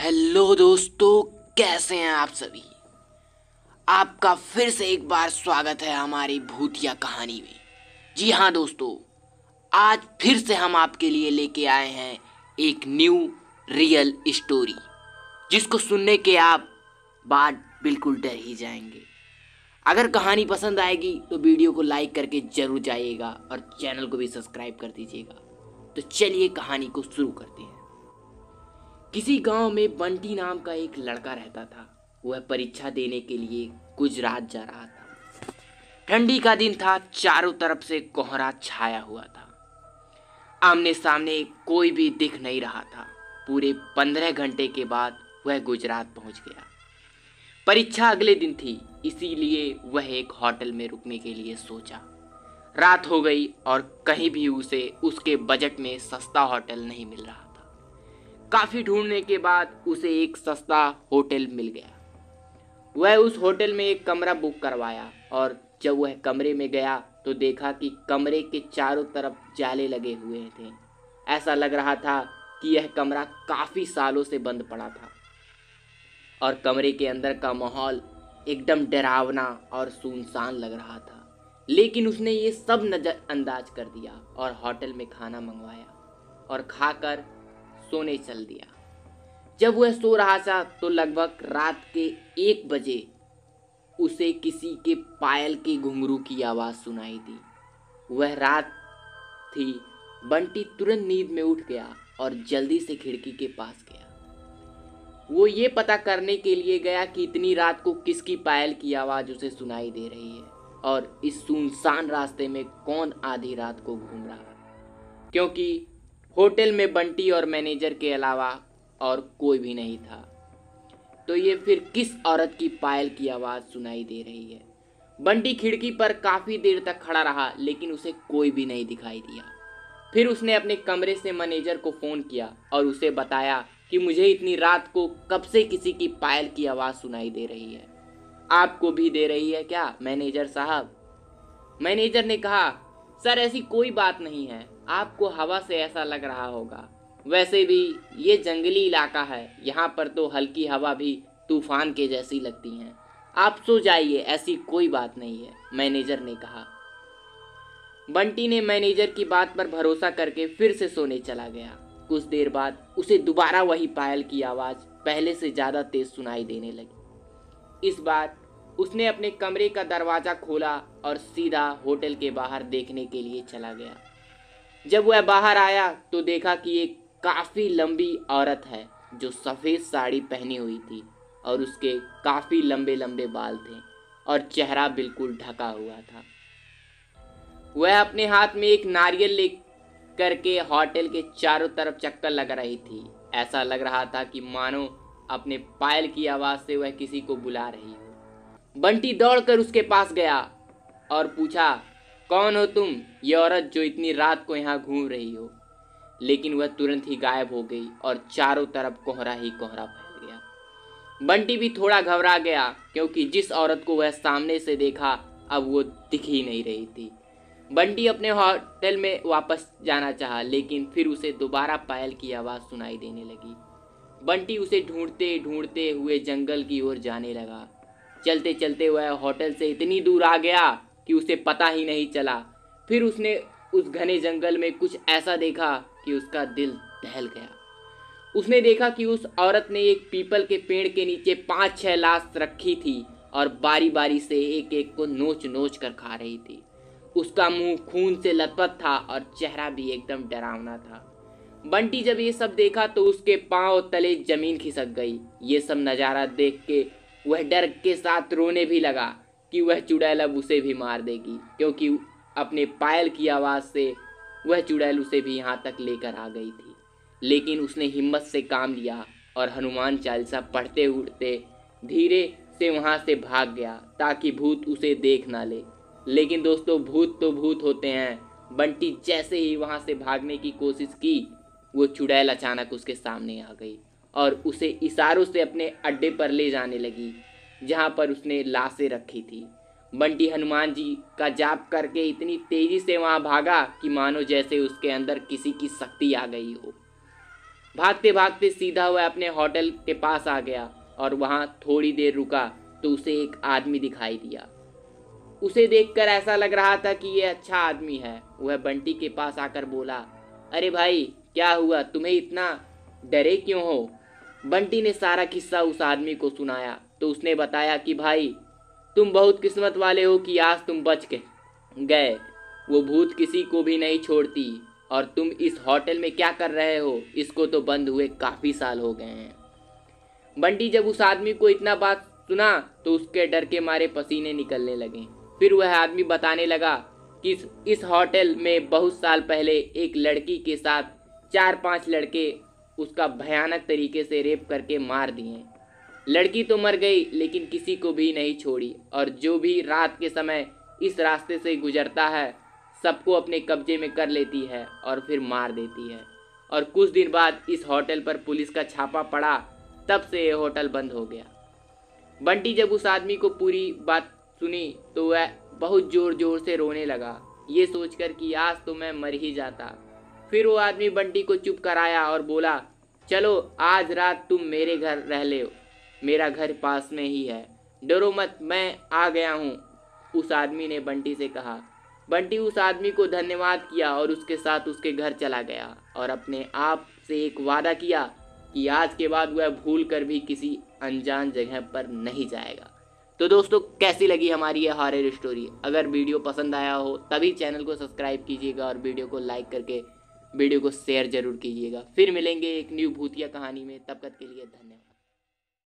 Hello दोस्तों, कैसे हैं आप सभी। आपका फिर से एक बार स्वागत है हमारी भूतिया कहानी में। जी हाँ दोस्तों, आज फिर से हम आपके लिए लेके आए हैं एक न्यू रियल स्टोरी, जिसको सुनने के आप बाद बिल्कुल डर ही जाएंगे। अगर कहानी पसंद आएगी तो वीडियो को लाइक करके जरूर जाइएगा और चैनल को भी सब्सक्राइब कर दीजिएगा। तो चलिए कहानी को शुरू करते हैं। किसी गांव में बंटी नाम का एक लड़का रहता था। वह परीक्षा देने के लिए गुजरात जा रहा था। ठंडी का दिन था, चारों तरफ से कोहरा छाया हुआ था। आमने सामने कोई भी दिख नहीं रहा था। पूरे 15 घंटे के बाद वह गुजरात पहुंच गया। परीक्षा अगले दिन थी, इसीलिए वह एक होटल में रुकने के लिए सोचा। रात हो गई और कहीं भी उसे उसके बजट में सस्ता होटल नहीं मिल रहा था। काफी ढूंढने के बाद उसे एक सस्ता होटल मिल गया। वह उस होटल में एक कमरा बुक करवाया और जब वह कमरे में गया तो देखा कि कमरे के चारों तरफ जाले लगे हुए थे। ऐसा लग रहा था कि यह कमरा काफी सालों से बंद पड़ा था और कमरे के अंदर का माहौल एकदम डरावना और सुनसान लग रहा था। लेकिन उसने ये सब नजरअंदाज कर दिया और होटल में खाना मंगवाया और खाकर सोने चल दिया। जब वह सो रहा था तो लगभग रात के 1 बजे उसे किसी के पायल के घुंघरू की आवाज सुनाई दी। वह रात थी। बंटी तुरंत नींद में उठ गया और जल्दी से खिड़की के पास गया। वो ये पता करने के लिए गया कि इतनी रात को किसकी पायल की आवाज उसे सुनाई दे रही है और इस सुनसान रास्ते में कौन आधी रात को घूम रहा है, क्योंकि होटल में बंटी और मैनेजर के अलावा और कोई भी नहीं था। तो ये फिर किस औरत की पायल की आवाज सुनाई दे रही है। बंटी खिड़की पर काफी देर तक खड़ा रहा, लेकिन उसे कोई भी नहीं दिखाई दिया। फिर उसने अपने कमरे से मैनेजर को फोन किया और उसे बताया कि मुझे इतनी रात को कब से किसी की पायल की आवाज सुनाई दे रही है। आपको भी दे रही है क्या मैनेजर साहब? मैनेजर ने कहा, सर ऐसी कोई बात नहीं है, आपको हवा से ऐसा लग रहा होगा। वैसे भी ये जंगली इलाका है, यहाँ पर तो हल्की हवा भी तूफान के जैसी लगती हैं। आप सो जाइए, ऐसी कोई बात नहीं है, मैनेजर ने कहा। बंटी ने मैनेजर की बात पर भरोसा करके फिर से सोने चला गया। कुछ देर बाद उसे दोबारा वही पायल की आवाज पहले से ज्यादा तेज सुनाई देने लगी। इस बार उसने अपने कमरे का दरवाजा खोला और सीधा होटल के बाहर देखने के लिए चला गया। जब वह बाहर आया तो देखा कि एक काफी लंबी औरत है जो सफेद साड़ी पहनी हुई थी और उसके काफी लंबे लंबे बाल थे और चेहरा बिल्कुल ढका हुआ था। वह अपने हाथ में एक नारियल ले करके होटल के चारों तरफ चक्कर लगा रही थी। ऐसा लग रहा था कि मानो अपने पायल की आवाज से वह किसी को बुला रही हो। बंटी दौड़कर उसके पास गया और पूछा, कौन हो तुम, ये औरत जो इतनी रात को यहाँ घूम रही हो? लेकिन वह तुरंत ही गायब हो गई और चारों तरफ कोहरा ही कोहरा फैल गया। बंटी भी थोड़ा घबरा गया, क्योंकि जिस औरत को वह सामने से देखा अब वो दिख ही नहीं रही थी। बंटी अपने होटल में वापस जाना चाहा, लेकिन फिर उसे दोबारा पायल की आवाज़ सुनाई देने लगी। बंटी उसे ढूंढते ढूंढते हुए जंगल की ओर जाने लगा। चलते चलते वह होटल से इतनी दूर आ गया कि उसे पता ही नहीं चला। फिर उसने उस घने जंगल में कुछ ऐसा देखा कि उसका दिल दहल गया। उसने देखा कि उस औरत ने एक पीपल के पेड़ के नीचे 5-6 लाश रखी थी और बारी बारी से एक एक को नोच नोच कर खा रही थी। उसका मुंह खून से लथपथ था और चेहरा भी एकदम डरावना था। बंटी जब ये सब देखा तो उसके पांव तले जमीन खिसक गई। ये सब नज़ारा देख के वह डर के साथ रोने भी लगा कि वह चुड़ैल अब उसे भी मार देगी, क्योंकि अपने पायल की आवाज़ से वह चुड़ैल उसे भी यहाँ तक लेकर आ गई थी। लेकिन उसने हिम्मत से काम लिया और हनुमान चालीसा पढ़ते उड़ते धीरे से वहाँ से भाग गया ताकि भूत उसे देख ना ले। लेकिन दोस्तों, भूत तो भूत होते हैं। बंटी जैसे ही वहाँ से भागने की कोशिश की, वो चुड़ैल अचानक उसके सामने आ गई और उसे इशारों से अपने अड्डे पर ले जाने लगी जहाँ पर उसने लाशें रखी थी। बंटी हनुमान जी का जाप करके इतनी तेजी से वहाँ भागा कि मानो जैसे उसके अंदर किसी की शक्ति आ गई हो। भागते भागते सीधा वह अपने होटल के पास आ गया और वहां थोड़ी देर रुका तो उसे एक आदमी दिखाई दिया। उसे देखकर ऐसा लग रहा था कि यह अच्छा आदमी है। वह बंटी के पास आकर बोला, अरे भाई क्या हुआ, तुम्हें इतना डरे क्यों हो? बंटी ने सारा किस्सा उस आदमी को सुनाया तो उसने बताया कि भाई तुम बहुत किस्मत वाले हो कि आज तुम बच गए। वो भूत किसी को भी नहीं छोड़ती। और तुम इस होटल में क्या कर रहे हो? इसको तो बंद हुए काफ़ी साल हो गए हैं। बंटी जब उस आदमी को इतना बात सुना तो उसके डर के मारे पसीने निकलने लगे। फिर वह आदमी बताने लगा कि इस होटल में बहुत साल पहले एक लड़की के साथ 4-5 लड़के उसका भयानक तरीके से रेप करके मार दिए। लड़की तो मर गई लेकिन किसी को भी नहीं छोड़ी और जो भी रात के समय इस रास्ते से गुजरता है सबको अपने कब्जे में कर लेती है और फिर मार देती है। और कुछ दिन बाद इस होटल पर पुलिस का छापा पड़ा, तब से यह होटल बंद हो गया। बंटी जब उस आदमी को पूरी बात सुनी तो वह बहुत जोर जोर से रोने लगा, ये सोचकर कि आज तो मैं मर ही जाता। फिर वो आदमी बंटी को चुप कराया और बोला, चलो आज रात तुम मेरे घर रह ले, मेरा घर पास में ही है, डरो मत, मैं आ गया हूँ। उस आदमी ने बंटी से कहा। बंटी उस आदमी को धन्यवाद किया और उसके साथ उसके घर चला गया और अपने आप से एक वादा किया कि आज के बाद वह भूल कर भी किसी अनजान जगह पर नहीं जाएगा। तो दोस्तों कैसी लगी हमारी ये हॉरर स्टोरी? अगर वीडियो पसंद आया हो तभी चैनल को सब्सक्राइब कीजिएगा और वीडियो को लाइक करके वीडियो को शेयर जरूर कीजिएगा। फिर मिलेंगे एक न्यू भूतिया कहानी में, तब तक के लिए धन्यवाद।